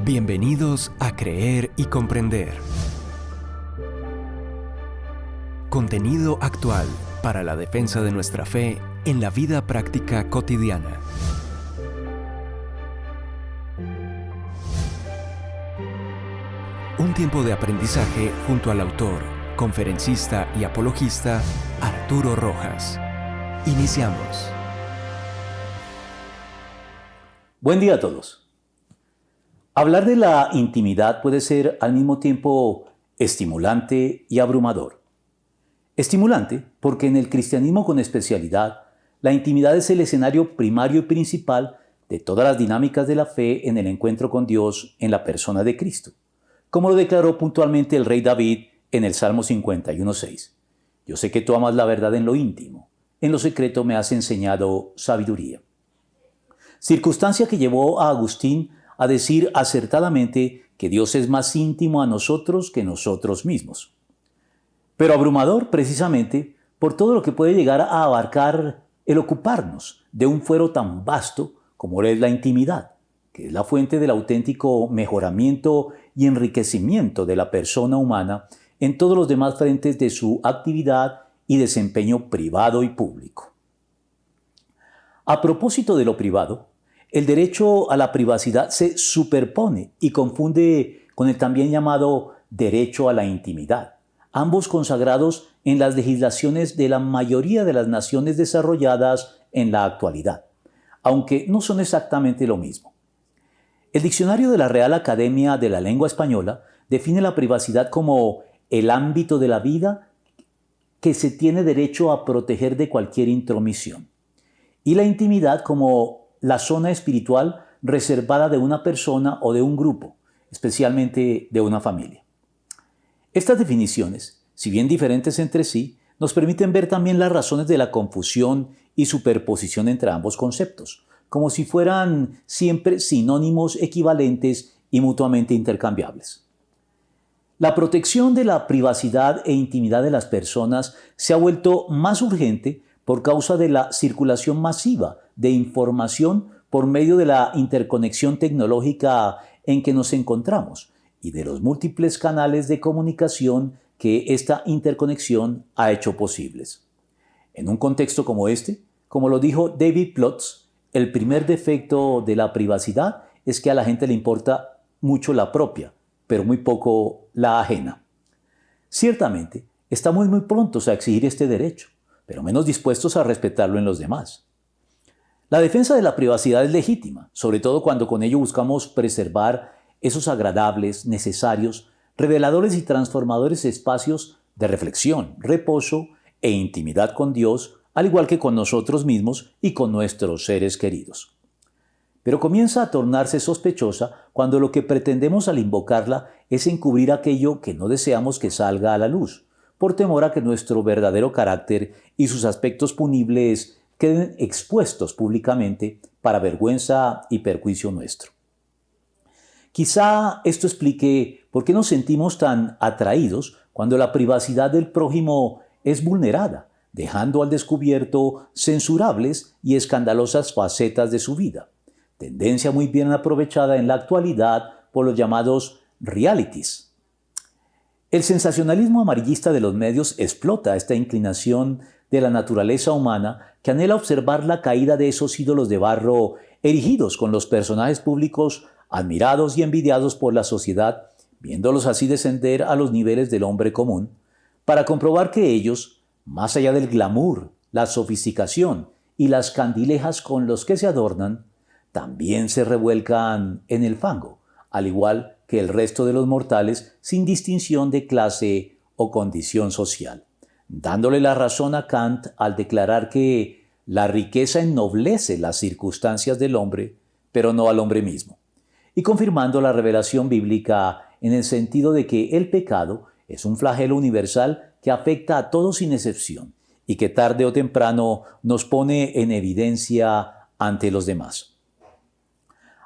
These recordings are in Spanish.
Bienvenidos a Creer y Comprender. Contenido actual para la defensa de nuestra fe en la vida práctica cotidiana. Un tiempo de aprendizaje junto al autor, conferencista y apologista Arturo Rojas. Iniciamos. Buen día a todos. Hablar de la intimidad puede ser al mismo tiempo estimulante y abrumador. Estimulante porque en el cristianismo con especialidad, la intimidad es el escenario primario y principal de todas las dinámicas de la fe en el encuentro con Dios en la persona de Cristo, como lo declaró puntualmente el rey David en el Salmo 51:6. Yo sé que tú amas la verdad en lo íntimo, en lo secreto me has enseñado sabiduría. Circunstancia que llevó a Agustín a decir acertadamente que Dios es más íntimo a nosotros que nosotros mismos. Pero abrumador precisamente por todo lo que puede llegar a abarcar el ocuparnos de un fuero tan vasto como es la intimidad, que es la fuente del auténtico mejoramiento y enriquecimiento de la persona humana en todos los demás frentes de su actividad y desempeño privado y público. A propósito de lo privado, el derecho a la privacidad se superpone y confunde con el también llamado derecho a la intimidad, ambos consagrados en las legislaciones de la mayoría de las naciones desarrolladas en la actualidad, aunque no son exactamente lo mismo. El diccionario de la Real Academia de la Lengua Española define la privacidad como el ámbito de la vida que se tiene derecho a proteger de cualquier intromisión, y la intimidad como la zona espiritual reservada de una persona o de un grupo, especialmente de una familia. Estas definiciones, si bien diferentes entre sí, nos permiten ver también las razones de la confusión y superposición entre ambos conceptos, como si fueran siempre sinónimos equivalentes y mutuamente intercambiables. La protección de la privacidad e intimidad de las personas se ha vuelto más urgente por causa de la circulación masiva de información por medio de la interconexión tecnológica en que nos encontramos y de los múltiples canales de comunicación que esta interconexión ha hecho posibles. En un contexto como este, como lo dijo David Plotz, el primer defecto de la privacidad es que a la gente le importa mucho la propia, pero muy poco la ajena. Ciertamente, estamos muy prontos a exigir este derecho, pero menos dispuestos a respetarlo en los demás. La defensa de la privacidad es legítima, sobre todo cuando con ello buscamos preservar esos agradables, necesarios, reveladores y transformadores espacios de reflexión, reposo e intimidad con Dios, al igual que con nosotros mismos y con nuestros seres queridos. Pero comienza a tornarse sospechosa cuando lo que pretendemos al invocarla es encubrir aquello que no deseamos que salga a la luz, por temor a que nuestro verdadero carácter y sus aspectos punibles queden expuestos públicamente para vergüenza y perjuicio nuestro. Quizá esto explique por qué nos sentimos tan atraídos cuando la privacidad del prójimo es vulnerada, dejando al descubierto censurables y escandalosas facetas de su vida, tendencia muy bien aprovechada en la actualidad por los llamados realities. El sensacionalismo amarillista de los medios explota esta inclinación de la naturaleza humana que anhela observar la caída de esos ídolos de barro erigidos con los personajes públicos admirados y envidiados por la sociedad, viéndolos así descender a los niveles del hombre común, para comprobar que ellos, más allá del glamour, la sofisticación y las candilejas con los que se adornan, también se revuelcan en el fango, al igual que el resto de los mortales sin distinción de clase o condición social, dándole la razón a Kant al declarar que la riqueza ennoblece las circunstancias del hombre, pero no al hombre mismo, y confirmando la revelación bíblica en el sentido de que el pecado es un flagelo universal que afecta a todos sin excepción y que tarde o temprano nos pone en evidencia ante los demás.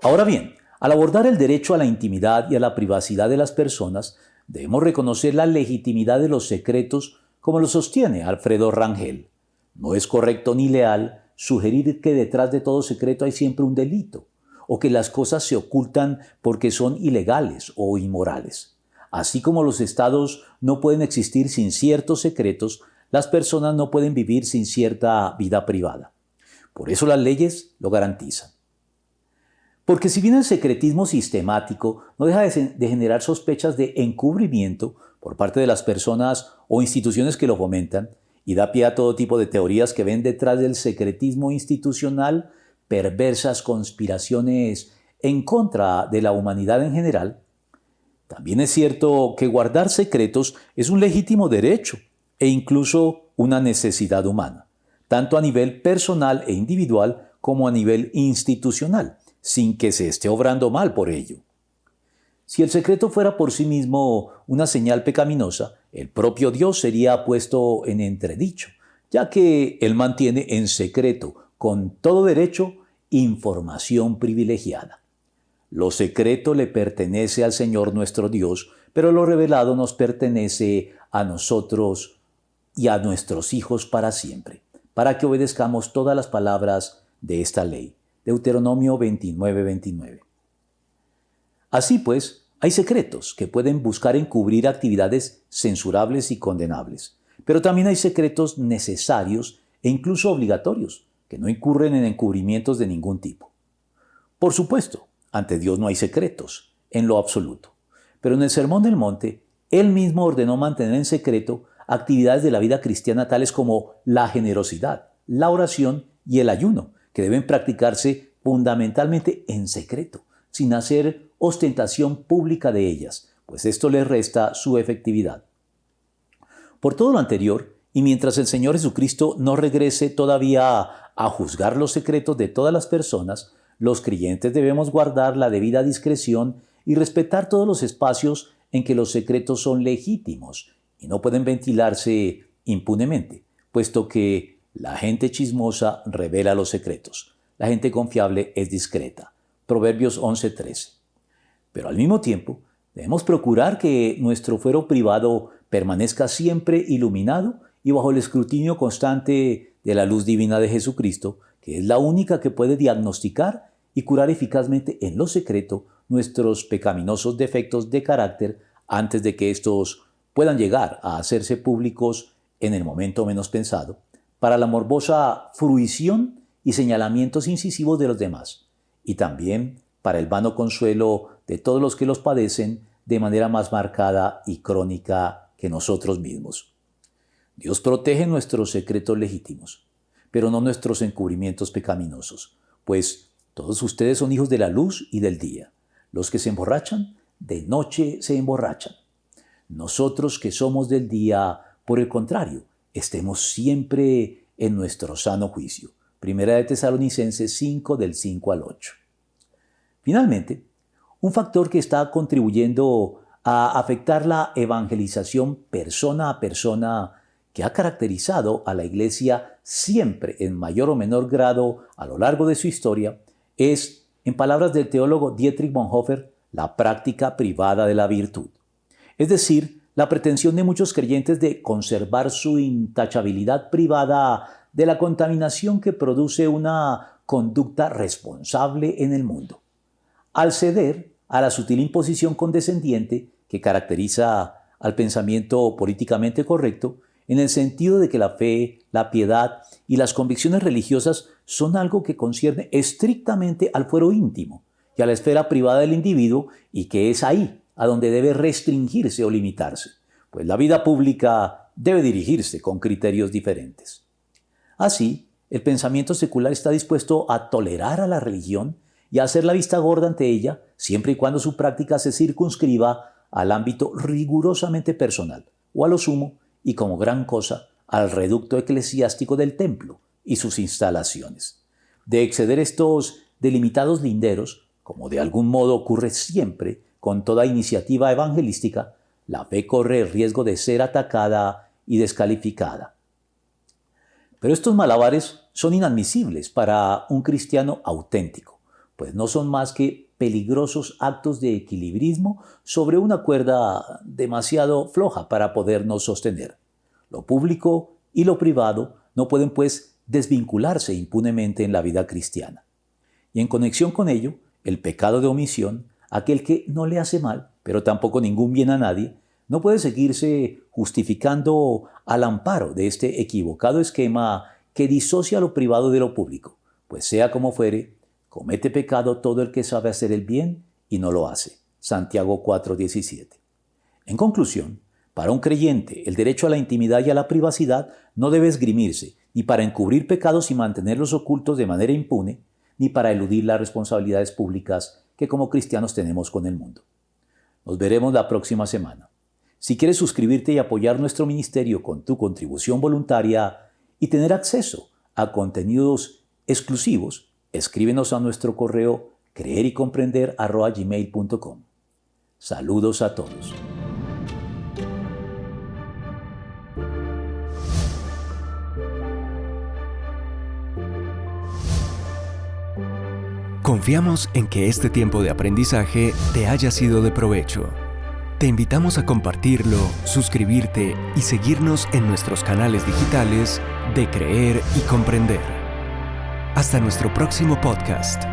Ahora bien, al abordar el derecho a la intimidad y a la privacidad de las personas, debemos reconocer la legitimidad de los secretos como lo sostiene Alfredo Rangel. No es correcto ni leal sugerir que detrás de todo secreto hay siempre un delito, o que las cosas se ocultan porque son ilegales o inmorales. Así como los estados no pueden existir sin ciertos secretos, las personas no pueden vivir sin cierta vida privada. Por eso las leyes lo garantizan. Porque si bien el secretismo sistemático no deja de generar sospechas de encubrimiento por parte de las personas o instituciones que lo fomentan, y da pie a todo tipo de teorías que ven detrás del secretismo institucional perversas conspiraciones en contra de la humanidad en general, también es cierto que guardar secretos es un legítimo derecho e incluso una necesidad humana, tanto a nivel personal e individual como a nivel institucional, sin que se esté obrando mal por ello. Si el secreto fuera por sí mismo una señal pecaminosa, el propio Dios sería puesto en entredicho, ya que Él mantiene en secreto, con todo derecho, información privilegiada. Lo secreto le pertenece al Señor nuestro Dios, pero lo revelado nos pertenece a nosotros y a nuestros hijos para siempre, para que obedezcamos todas las palabras de esta ley. Deuteronomio 29:29. Así pues, hay secretos que pueden buscar encubrir actividades censurables y condenables, pero también hay secretos necesarios e incluso obligatorios, que no incurren en encubrimientos de ningún tipo. Por supuesto, ante Dios no hay secretos, en lo absoluto, pero en el Sermón del Monte, Él mismo ordenó mantener en secreto actividades de la vida cristiana tales como la generosidad, la oración y el ayuno, que deben practicarse fundamentalmente en secreto, sin hacer ostentación pública de ellas, pues esto les resta su efectividad. Por todo lo anterior, y mientras el Señor Jesucristo no regrese todavía a juzgar los secretos de todas las personas, los creyentes debemos guardar la debida discreción y respetar todos los espacios en que los secretos son legítimos y no pueden ventilarse impunemente, puesto que la gente chismosa revela los secretos. La gente confiable es discreta. Proverbios 11:13. Pero al mismo tiempo, debemos procurar que nuestro fuero privado permanezca siempre iluminado y bajo el escrutinio constante de la luz divina de Jesucristo, que es la única que puede diagnosticar y curar eficazmente en lo secreto nuestros pecaminosos defectos de carácter antes de que estos puedan llegar a hacerse públicos en el momento menos pensado, para la morbosa fruición y señalamientos incisivos de los demás, y también para el vano consuelo de todos los que los padecen de manera más marcada y crónica que nosotros mismos. Dios protege nuestros secretos legítimos, pero no nuestros encubrimientos pecaminosos, pues todos ustedes son hijos de la luz y del día. Los que se emborrachan, de noche se emborrachan. Nosotros que somos del día, por el contrario, estemos siempre en nuestro sano juicio. Primera de Tesalonicenses 5, del 5 al 8. Finalmente, un factor que está contribuyendo a afectar la evangelización persona a persona que ha caracterizado a la Iglesia siempre en mayor o menor grado a lo largo de su historia es, en palabras del teólogo Dietrich Bonhoeffer, la práctica privada de la virtud. Es decir, la pretensión de muchos creyentes de conservar su intachabilidad privada de la contaminación que produce una conducta responsable en el mundo, al ceder a la sutil imposición condescendiente que caracteriza al pensamiento políticamente correcto, en el sentido de que la fe, la piedad y las convicciones religiosas son algo que concierne estrictamente al fuero íntimo y a la esfera privada del individuo, y que es ahí a donde debe restringirse o limitarse, pues la vida pública debe dirigirse con criterios diferentes. Así, el pensamiento secular está dispuesto a tolerar a la religión y a hacer la vista gorda ante ella, siempre y cuando su práctica se circunscriba al ámbito rigurosamente personal, o a lo sumo, y como gran cosa, al reducto eclesiástico del templo y sus instalaciones. De exceder estos delimitados linderos, como de algún modo ocurre siempre con toda iniciativa evangelística, la fe corre el riesgo de ser atacada y descalificada. Pero estos malabares son inadmisibles para un cristiano auténtico, pues no son más que peligrosos actos de equilibrismo sobre una cuerda demasiado floja para podernos sostener. Lo público y lo privado no pueden, pues, desvincularse impunemente en la vida cristiana. Y en conexión con ello, el pecado de omisión, aquel que no le hace mal, pero tampoco ningún bien a nadie, no puede seguirse justificando al amparo de este equivocado esquema que disocia lo privado de lo público, pues sea como fuere, comete pecado todo el que sabe hacer el bien y no lo hace. Santiago 4:17. En conclusión, para un creyente, el derecho a la intimidad y a la privacidad no debe esgrimirse ni para encubrir pecados y mantenerlos ocultos de manera impune, ni para eludir las responsabilidades públicas que como cristianos tenemos con el mundo. Nos veremos la próxima semana. Si quieres suscribirte y apoyar nuestro ministerio con tu contribución voluntaria y tener acceso a contenidos exclusivos, escríbenos a nuestro correo creerycomprender@gmail.com. Saludos a todos. Confiamos en que este tiempo de aprendizaje te haya sido de provecho. Te invitamos a compartirlo, suscribirte y seguirnos en nuestros canales digitales de Creer y Comprender. Hasta nuestro próximo podcast.